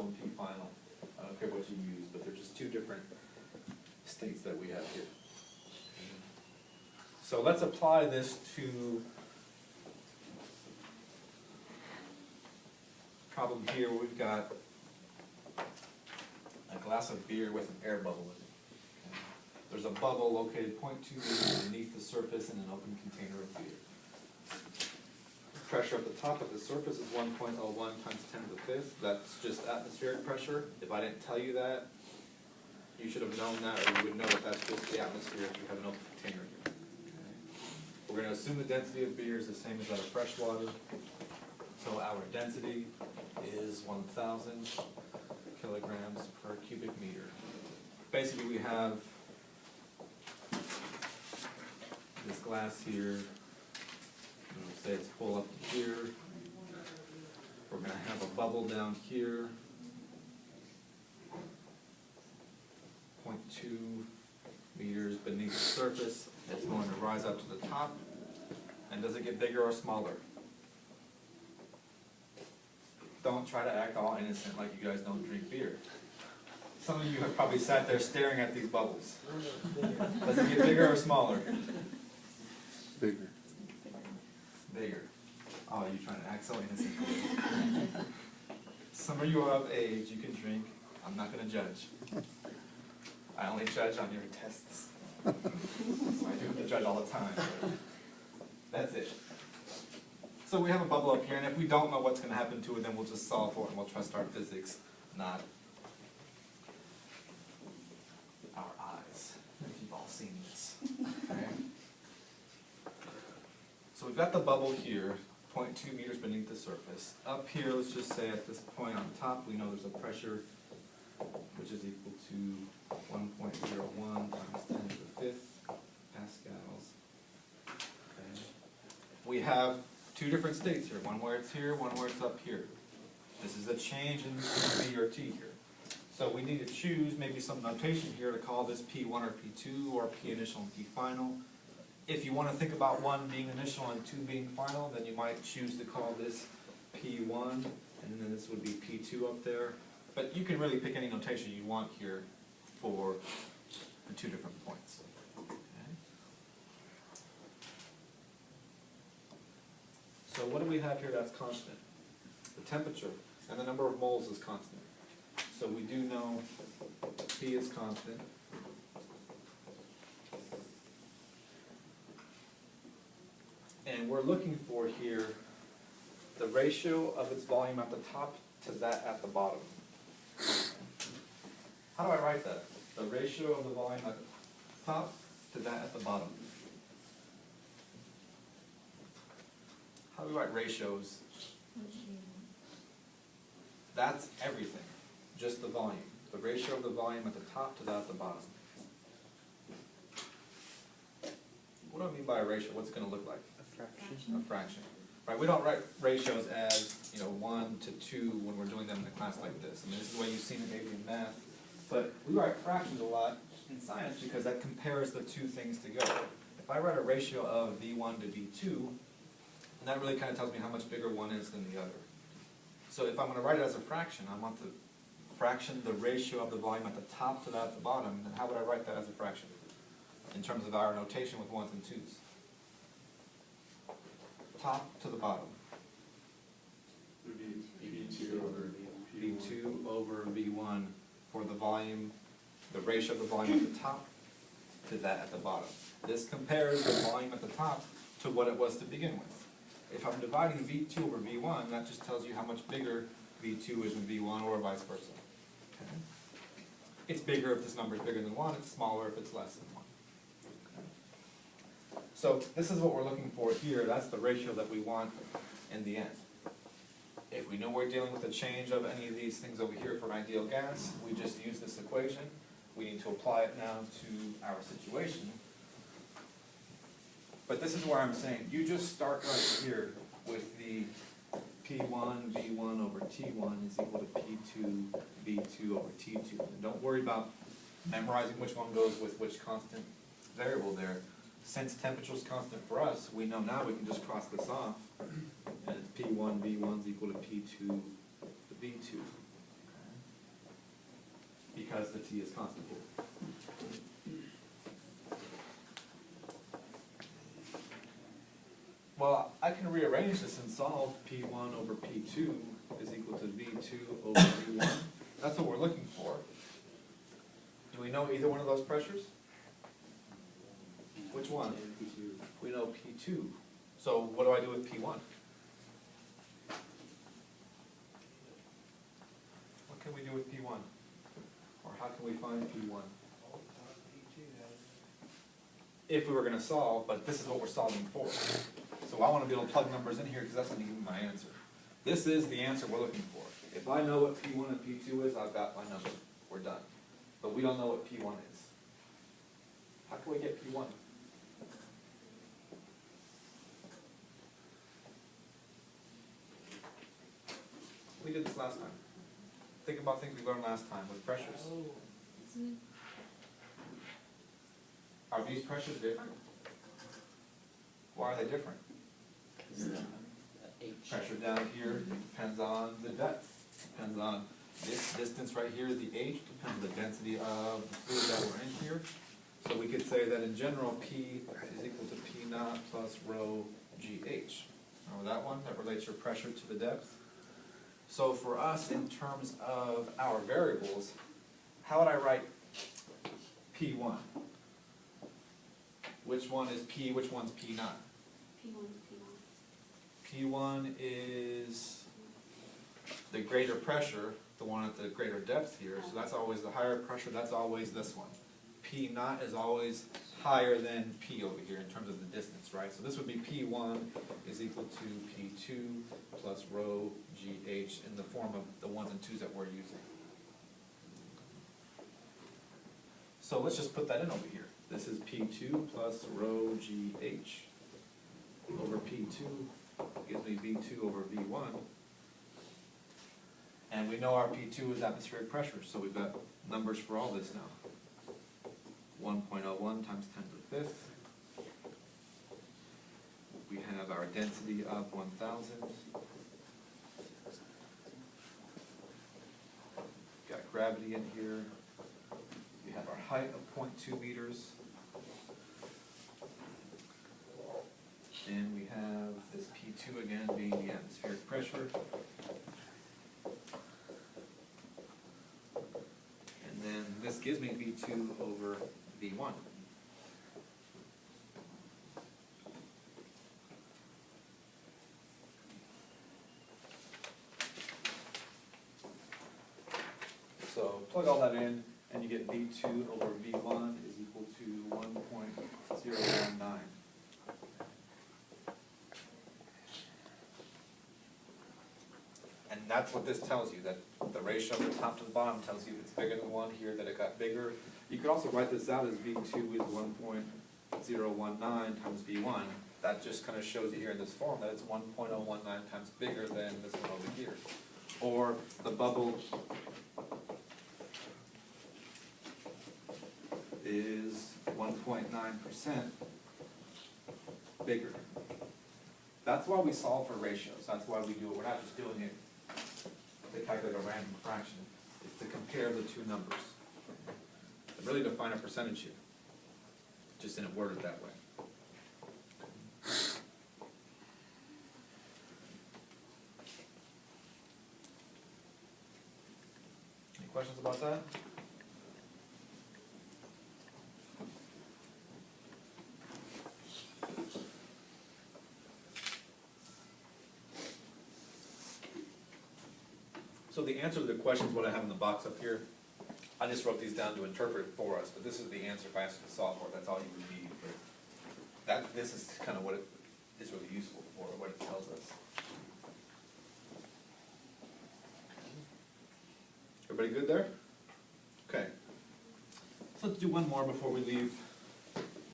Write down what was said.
initial and P final. I don't care what you use, but they're just two different states that we have here. So let's apply this to problem here. We've got a glass of beer with an air bubble in it. Okay. There's a bubble located 0.2 meters beneath the surface in an open container of beer. Pressure at the top of the surface is 1.01 times 10 to the fifth. That's just atmospheric pressure. If I didn't tell you that, you should have known that, or you would know that that's just the atmosphere if you have an open container here. Okay. We're going to assume the density of beer is the same as that of fresh water. So our density is 1,000 kilograms per cubic meter. Basically, we have this glass here. Say it's full up to here. We're going to have a bubble down here. 0.2 meters beneath the surface. It's going to rise up to the top. And does it get bigger or smaller? Don't try to act all innocent like you guys don't drink beer. Some of you have probably sat there staring at these bubbles. Does it get bigger or smaller? Bigger. Bigger. Oh, you're trying to act so innocent. Some of you are of age, you can drink. I'm not going to judge. I only judge on your tests. So I do have to judge all the time. That's it. So we have a bubble up here, and if we don't know what's going to happen to it, then we'll just solve for it and we'll trust our physics, not our eyes. If you've all seen this. Okay? So we've got the bubble here, 0.2 meters beneath the surface. Up here, let's just say at this point on top, we know there's a pressure which is equal to 1.01 times 10 to the fifth pascals. Okay. We have two different states here, one where it's here, one where it's up here. This is a change in V or T here. So we need to choose maybe some notation here to call this P1 or P2 or P initial and P final. If you want to think about 1 being initial and 2 being final, then you might choose to call this P1, and then this would be P2 up there. But you can really pick any notation you want here for the two different points. Okay. So what do we have here that's constant? The temperature, and the number of moles is constant. So we do know P is constant. And we're looking for here the ratio of its volume at the top to that at the bottom. How do I write that? The ratio of the volume at the top to that at the bottom. How do we write ratios? That's everything, just the volume. The ratio of the volume at the top to that at the bottom. What do I mean by a ratio? What's it going to look like? A fraction. Right? We don't write ratios as 1 to 2 when we're doing them in a class like this. I mean, this is the way you've seen it maybe in math. But we write fractions a lot in science because that compares the two things together. If I write a ratio of V1 to V2, and that really kind of tells me how much bigger one is than the other. So if I'm going to write it as a fraction, I want the fraction, the ratio of the volume at the top to that at the bottom, then how would I write that as a fraction in terms of our notation with 1s and 2s? Top to the bottom. Would be V2 over V2 over V1 for the volume, the ratio of the volume at the top to that at the bottom. This compares the volume at the top to what it was to begin with. If I'm dividing V2 over V1, that just tells you how much bigger V2 is than V1 or vice versa. Okay? It's bigger if this number is bigger than 1, it's smaller if it's less than 1. Okay? So this is what we're looking for here. That's the ratio that we want in the end. If we know we're dealing with a change of any of these things over here for an ideal gas, we just use this equation. We need to apply it now to our situation. But this is where I'm saying, you just start right here with the P1 V1 over T1 is equal to P2 V2 over T2. And don't worry about memorizing which one goes with which constant variable there. Since temperature is constant for us, we know now we can just cross this off, and it's P1 V1 is equal to P2 V2. Okay. because the T is constant here. Well, I can rearrange this and solve P1 over P2 is equal to V2 over V1. That's what we're looking for. Do we know either one of those pressures? Which one? We know P2. So what do I do with P1? What can we do with P1? Or how can we find P1? If we were going to solve, but this is what we're solving for. So I want to be able to plug numbers in here because that's going to give me my answer. This is the answer we're looking for. If I know what P1 and P2 is, I've got my number. We're done. But we don't know what P1 is. How can we get P1? We did this last time. Think about things we learned last time with pressures. Are these pressures different? Why are they different? Pressure down here depends on the depth, depends on this distance right here, the H, depends on the density of the fluid that we're in here. So we could say that in general, P is equal to P naught plus rho GH. Remember that one? That relates your pressure to the depth. So for us, in terms of our variables, how would I write P1? Which one is P, which one's P naught? P1 is the greater pressure, the one at the greater depth here, so that's always the higher pressure, that's always this one. P naught is always higher than P over here in terms of the distance, right? So this would be P1 is equal to P2 plus rho GH in the form of the ones and twos that we're using. So let's just put that in over here. This is P2 plus rho GH over P2 gives me V2 over V1. And we know our P2 is atmospheric pressure, so we've got numbers for all this now. 1.01 times 10 to the fifth. We have our density of 1,000. Got gravity in here. We have our height of 0.2 meters. And we have this P2 again being the atmospheric pressure. And then this gives me V2 over V1. So plug all that in and you get V2 over V1 is equal to 1.019. And that's what this tells you, that the ratio of the top to the bottom tells you if it's bigger than 1 here, that it got bigger. You could also write this out as V2 is 1.019 times V1. That just kind of shows you here in this form that it's 1.019 times bigger than this one over here. Or the bubble is 1.9% bigger. That's why we solve for ratios. That's why we do it. We're not just doing it to calculate a random fraction. It's to compare the two numbers. And really define a percentage here. Just didn't word it that way. Any questions about that? So the answer to the question is what I have in the box up here. I just wrote these down to interpret it for us, but this is the answer if I asked you to solve for it. That's all you would need. But this is kind of what it is really useful for, what it tells us. Everybody good there? Okay. So let's do one more before we leave